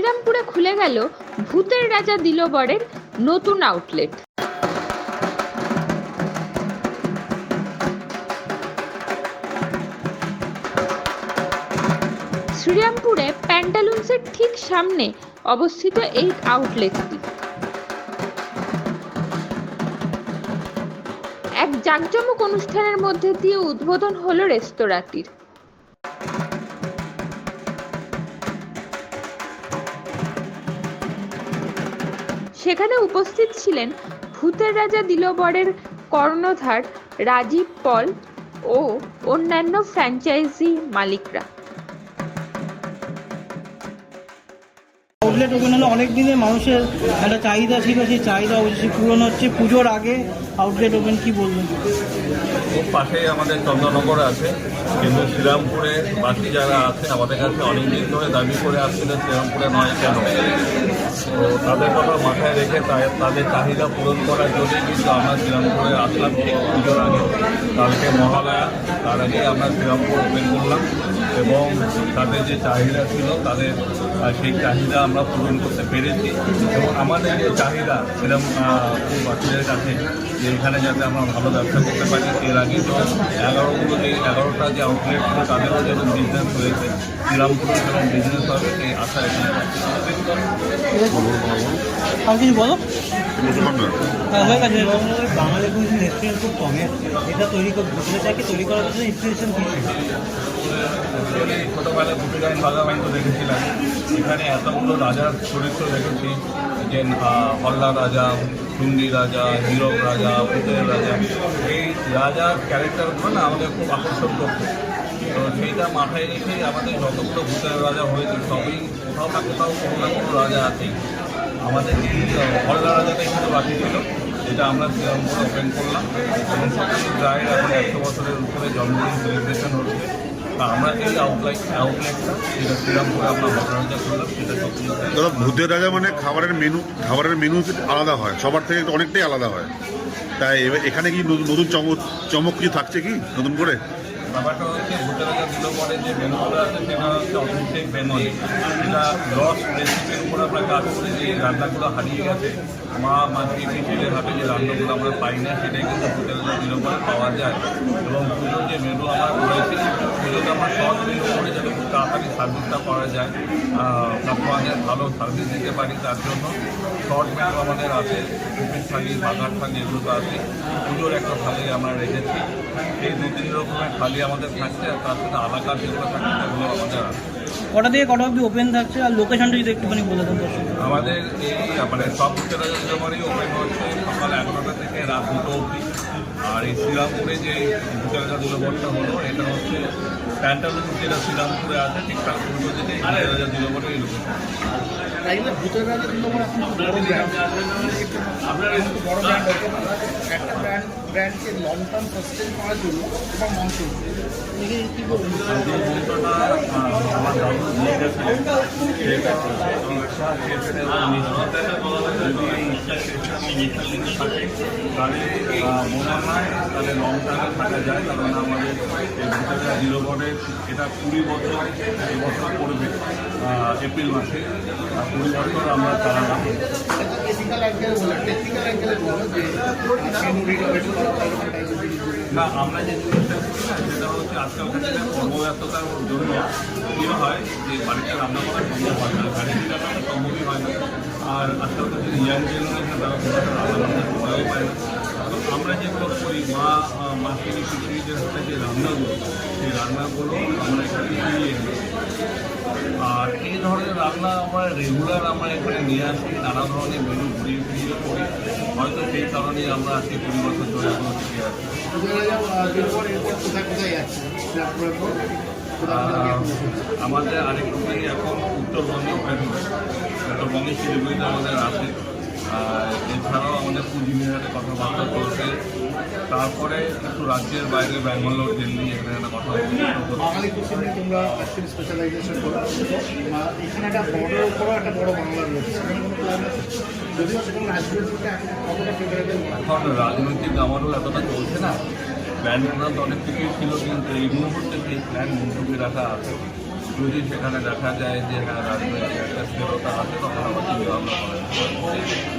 শ্রীরামপুরে খুলে গেল ভূতের রাজা দিলবরের নতুন আউটলেট। শ্রীরামপুরে প্যান্টালুন্সের ঠিক সামনে অবস্থিত এই আউটলেটটি এক জাঁকজমক অনুষ্ঠানের মধ্যে দিয়ে উদ্বোধন হলো রেস্তোরাঁটির। সেখানে উপস্থিত ছিলেন ভূতের রাজা দিলবরের কর্ণধার রাজীব পল ও অন্যান্য ফ্র্যাঞ্চাইজি মালিকরা। আউটলেট ওপেন হলো অনেক দিনে মানুষের একটা চাহিদা ছিল, সেই চাহিদা অবশ্যই পূরণ হচ্ছে। পুজোর আগে আউটলেট ওপেন, কি বলবেন? খুব পাশেই আমাদের চন্দ্রনগর আছে, কিন্তু শ্রীরামপুরে বাকি যারা আছে আমাদের কাছে অনেকদিন ধরে দাবি করে আসছিল শ্রীরামপুরে নয় কেন। তো তাদের কথা মাথায় রেখে তাদের চাহিদা পূরণ করার জন্যই কিন্তু আমরা শ্রীরামপুরে আসলাম ঠিক পুজোর আগে। কালকে মহালয়া, তার আগে আমরা শ্রীরামপুর ওপেন করলাম এবং তাদের যে চাহিদা ছিল তাদের সেই চাহিদা আমরা পূরণ করতে পেরেছি। এবং আমাদের যে চাহিদা শ্রীরামপুরবাসীদের কাছে যে এখানে যাতে আমরা ভালো ব্যবসা করতে পারি, এর আগে তো 11টা যে আউটলেট ছিল তাদেরও যেরকম বিজনেস হয়েছে, শ্রীরামপুরে যেরকম বিজনেস হবে সেই আশা এখানে আর কিছু বলো? বাঙালি কুইজিন রেস্টুরেন্ট খুব কমে, এটা তৈরি করার জন্য ইন্সপিরেশন কি? ছোটোবেলায় গুপিগান বাগাবাইন তো দেখেছিলাম, এখানে এতগুলো রাজার চরিত্র দেখেছি, যে হল্লা রাজা, সুন্দি রাজা, হীরক রাজা, ভূতের রাজা। এই রাজার ক্যারেক্টারগুলো না আমাদের খুব আকর্ষণ করতো। তো সেইটা মাথায় রেখেই আমাদের যতগুলো ভূতের রাজা হয়েছে সবই কোথাও না কোথাও কোনো না কোনো রাজা আছেই। আমাদের এই হল্লা রাজাটা এখানে বাকি ছিল, যেটা আমরা শ্রীরামপুরে ওপেন করলাম এবং সত্যি প্রায় এখন 100 বছরের উপরে জন্মদিন সেলিব্রেশন হচ্ছে। আমরা এই আউটলেটটা যেটা শ্রীরামপুরে আমরা হল্লা করলাম, সেটা সত্যি দাদা, ভূতের রাজা মানে খাবারের মেনু আলাদা হয়, সবার থেকে অনেকটাই আলাদা হয়। তাই এখানে কি নতুন চমক কিছু থাকছে কি নতুন করে? ব্যাপারটা হচ্ছে ভূতের রাজা দিলবরের যে মেনুগুলো আছে সেটা হচ্ছে অথেন্টিক বেঙ্গলি। এটা লস রেসিপির উপর আমরা কাজ করে যে রান্নাগুলো হারিয়ে গেছে, মা মাঝি পিছিয়ে হাতে যে রান্নাগুলো আমরা পাই না, সেটাই কিন্তু ভূতের রাজা দিলবরে পাওয়া যায়। এবং পুজোর যে মেনু আমরা করেছি, পুজোতে আমরা শর্ট মেনু করে যাতে খুব তাড়াতাড়ি সার্ভিসটা করা যায়, কাস্টমারদের ভালো সার্ভিস দিতে পারি, তার জন্য শর্ট মেনু আমাদের আছে। কুপির থালি, বাগার থালি, এগুলো তো আছে। পুজোর একটা থালি আমরা রেখেছি, এই 2-3 রকমের থালি আমাদের থাকছে, আর তার সাথে আলাদা যেগুলো থাকছে সেগুলো আমাদের আছে। কটা থেকে কটা অবধি ওপেন থাকছে, আর লোকেশনটা যদি একটুখানি বলে দেন? আমাদের এই সব ভূতের রাজা দিলবরই ওপেন হচ্ছে সকাল 11টা থেকে রাত 2টো অবধি। আর এই শ্রীরামপুরে যে ভূতের রাজা দিলবরটা হলো, এটা হচ্ছে প্যান্টালুন্স যেটা শ্রীরামপুরে আছে, ঠিক তার পুজো যেটা ভূতের রাজা দিলবরের এই লোকেশন। ভূতের রাজা দিলবর এখন বড় ব্র্যান্ড, আপনার এত বড় ব্র্যান্ড হতে পারে একটা ব্র্যান্ডকে লং টার্ম সাস্টেন করার জন্য এবং মঞ্চ কী বলবেন? যে মন্ত্রটা আমার দাদু দিয়ে গেছিলেন, সেটা হচ্ছে ইচ্ছা শেষের এবং নিষ্ঠা। যদি এই ইচ্ছা শেষের এবং নিষ্ঠা লিঙ্ক থাকে তাহলে মনে হয় তাহলে লং টার্মে থাকা যায়। কারণ আমাদের এই ভূতের রাজা দিলবরের এটা 20 বছর এবছর করবে এপ্রিল মাসে, 20 বছর আমরা চালালাম। না, আমরা যে জিনিসটা করি না সেটা হচ্ছে আজকালকার দিনে কর্মব্যস্ততার জন্য কী হয় যে বাড়িতে রান্না করা সম্ভব হয় না, গাড়িতে রান্না সম্ভবই হয় না। আর আজকালকার দিনে ইয়াং জেনারেশন তারা রান্না সময়ও পায় না। তো আমরা যেগুলো করি মাসিনী পৃথিবীদের হাতে যে রান্নাগুলো, সেই রান্নাগুলো আমরা এখানে ফিরিয়ে নিই। আর এই ধরনের রান্না আমরা রেগুলার এখানে নিয়ে আসি, নানা ধরনের মেনু ঘুরিয়ে ফিরিয়ে করি। হয়তো সেই কারণেই আমরা আজকে 20 বছর ধরে এখনো টিকে আছি। আমাদের আরেকটুখানি এখন উত্তরবঙ্গে ওপেন হবে, উত্তরবঙ্গের শিলিগুড়িতে আমাদের আছে। এছাড়াও আমাদের কুচবিহারে কথাবার্তা চলছে, তারপরে একটু রাজ্যের বাইরে ব্যাঙ্গালোর, দিল্লি এখানে একটা কথা বাঙালি কুসিনে তোমরা অ্যাকচুয়ালি স্পেশালাইজেশন করো, এখানে একটা বড় উপরও একটা বড় বাংলা রয়েছে, সেখানে কোনো প্ল্যান আছে? যদিও সেখানে রাজনৈতিকটা কতটা ফেভারেবল? এখন রাজনৈতিক আমারও এতটা চলছে না, প্ল্যান প্রোগ্রাম তো অনেক কিছুই ছিল, কিন্তু এই মুহূর্তে সেই প্ল্যান মুখোমুখি রাখা আছে। যদি সেখানে দেখা যায় যে হ্যাঁ রাজনৈতিক একটা স্থিরতা আছে আমরা পাই।